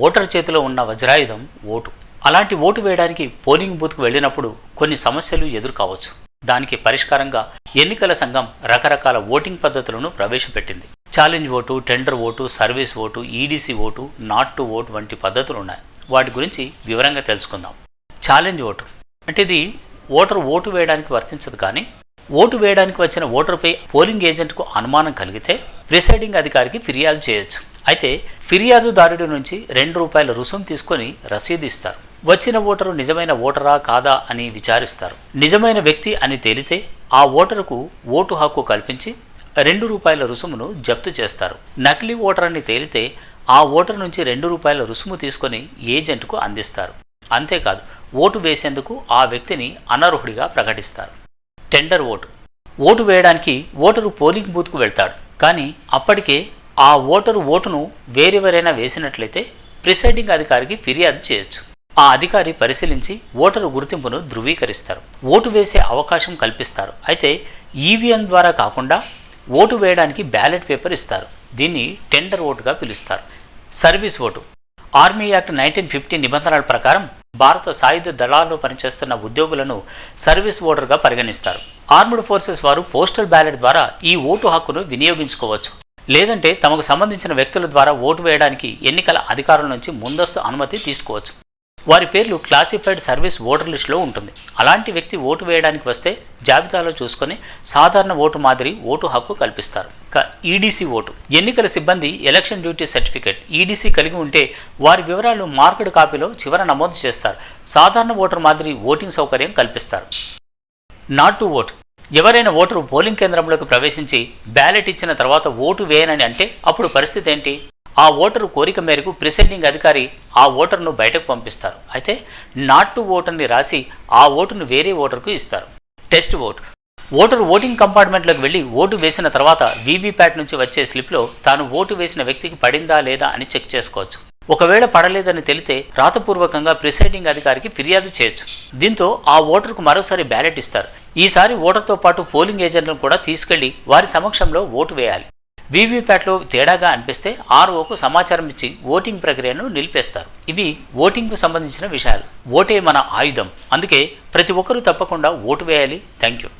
Voter చేతిలో ఉన్న వజ్రాయుధం vote. అలాంటి ఓటు వేయడానికి పోలింగ్ బూత్కు వెళ్ళినప్పుడు కొన్ని సమస్యలు ఎదురు కావచ్చు. దానికి పరిష్కారంగా ఎన్నికల సంఘం రకరకాల ఓటింగ్ పద్ధతులను ప్రవేశపెట్టింది. Challenge vote, tender vote, service vote, EDC vote, not to vote వంటి పద్ధతులు ఉన్నాయి. వాటి గురించి వివరంగా తెలుసుకుందాం. ఛాలెంజ్ ఓటు అంటే ఇది ఓటరు ఓటు వేయడానికి వర్తించదు, కానీ ఓటు వేయడానికి వచ్చిన ఓటరుపై పోలింగ్ ఏజెంట్కు అనుమానం కలిగితే ప్రిసైడింగ్ అధికారికి ఫిర్యాదు చేయొచ్చు. అయితే ఫిర్యాదుదారుడి నుంచి ₹2 రుసుము తీసుకొని రసీదు ఇస్తారు. వచ్చిన ఓటరు నిజమైన ఓటరా కాదా అని విచారిస్తారు. నిజమైన వ్యక్తి అని తేలితే ఆ ఓటరుకు ఓటు హక్కు కల్పించి ₹2 రుసుమును జప్తు చేస్తారు. నకిలీ ఓటర్ అని తేలితే ఆ ఓటరు నుంచి ₹2 రుసుము తీసుకొని ఏజెంట్కు అందిస్తారు. అంతేకాదు, ఓటు వేసేందుకు ఆ వ్యక్తిని అనర్హుడిగా ప్రకటిస్తారు. Tender vote. ఓటు వేయడానికి ఓటరు పోలింగ్ బూత్కు వెళ్తాడు, కానీ అప్పటికే ఆ ఓటరు ఓటును వేరెవరైనా వేసినట్లయితే ప్రిసైడింగ్ అధికారికి ఫిర్యాదు చేయొచ్చు. ఆ అధికారి పరిశీలించి ఓటరు గుర్తింపును ధృవీకరిస్తారు. ఓటు వేసే అవకాశం కల్పిస్తారు. అయితే ఈవీఎం ద్వారా కాకుండా ఓటు వేయడానికి బ్యాలెట్ పేపర్ ఇస్తారు. దీన్ని టెండర్ ఓటుగా పిలుస్తారు. Service vote. ఆర్మీ యాక్ట్ 1950 నిబంధనల ప్రకారం భారత సాయుధ దళాల్లో పనిచేస్తున్న ఉద్యోగులను సర్వీస్ ఓటర్గా పరిగణిస్తారు. ఆర్మ్డ్ ఫోర్సెస్ వారు పోస్టల్ బ్యాలెట్ ద్వారా ఈ ఓటు హక్కును వినియోగించుకోవచ్చు. లేదంటే తమకు సంబంధించిన వ్యక్తుల ద్వారా ఓటు వేయడానికి ఎన్నికల అధికారుల నుంచి ముందస్తు అనుమతి తీసుకోవచ్చు. వారి పేర్లు క్లాసిఫైడ్ సర్వీస్ ఓటర్ లిస్టులో ఉంటుంది. అలాంటి వ్యక్తి ఓటు వేయడానికి వస్తే జాబితాలో చూసుకొని సాధారణ ఓటు మాదిరి ఓటు హక్కు కల్పిస్తారు. EDC vote. ఎన్నికల సిబ్బంది ఎలక్షన్ డ్యూటీ సర్టిఫికేట్ ఈడీసీ కలిగి ఉంటే వారి వివరాలు మార్కెడ్ కాపీలో చివర నమోదు చేస్తారు. సాధారణ ఓటర్ మాదిరి ఓటింగ్ సౌకర్యం కల్పిస్తారు. Not to vote. ఎవరైనా ఓటరు పోలింగ్ కేంద్రంలోకి ప్రవేశించి బ్యాలెట్ ఇచ్చిన తర్వాత ఓటు వేయనని అంటే అప్పుడు పరిస్థితి ఏంటి? ఆ ఓటరు కోరిక మేరకు ప్రిసైడింగ్ అధికారి ఆ ఓటర్ను బయటకు పంపిస్తారు. అయితే నాట్ టు ఓట్ అని రాసి ఆ ఓటును వేరే ఓటర్కు ఇస్తారు. Test vote. ఓటరు ఓటింగ్ కంపార్ట్మెంట్లోకి వెళ్ళి ఓటు వేసిన తర్వాత వీవీప్యాట్ నుంచి వచ్చే స్లిప్లో తాను ఓటు వేసిన వ్యక్తికి పడిందా లేదా అని చెక్ చేసుకోవచ్చు. ఒకవేళ పడలేదని తెలితే రాతపూర్వకంగా ప్రిసైడింగ్ అధికారికి ఫిర్యాదు చేయొచ్చు. దీంతో ఆ ఓటరుకు మరోసారి బ్యాలెట్ ఇస్తారు. ఈసారి ఓటర్తో పాటు పోలింగ్ ఏజెంట్లను కూడా తీసుకెళ్లి వారి సమక్షంలో ఓటు వేయాలి. వీవీప్యాట్లో తేడాగా అనిపిస్తే ఆర్ఓకు సమాచారం ఇచ్చి ఓటింగ్ ప్రక్రియను నిలిపేస్తారు. ఇవి ఓటింగ్కు సంబంధించిన విషయాలు. ఓటే మన ఆయుధం. అందుకే ప్రతి ఒక్కరూ తప్పకుండా ఓటు వేయాలి. Thank you.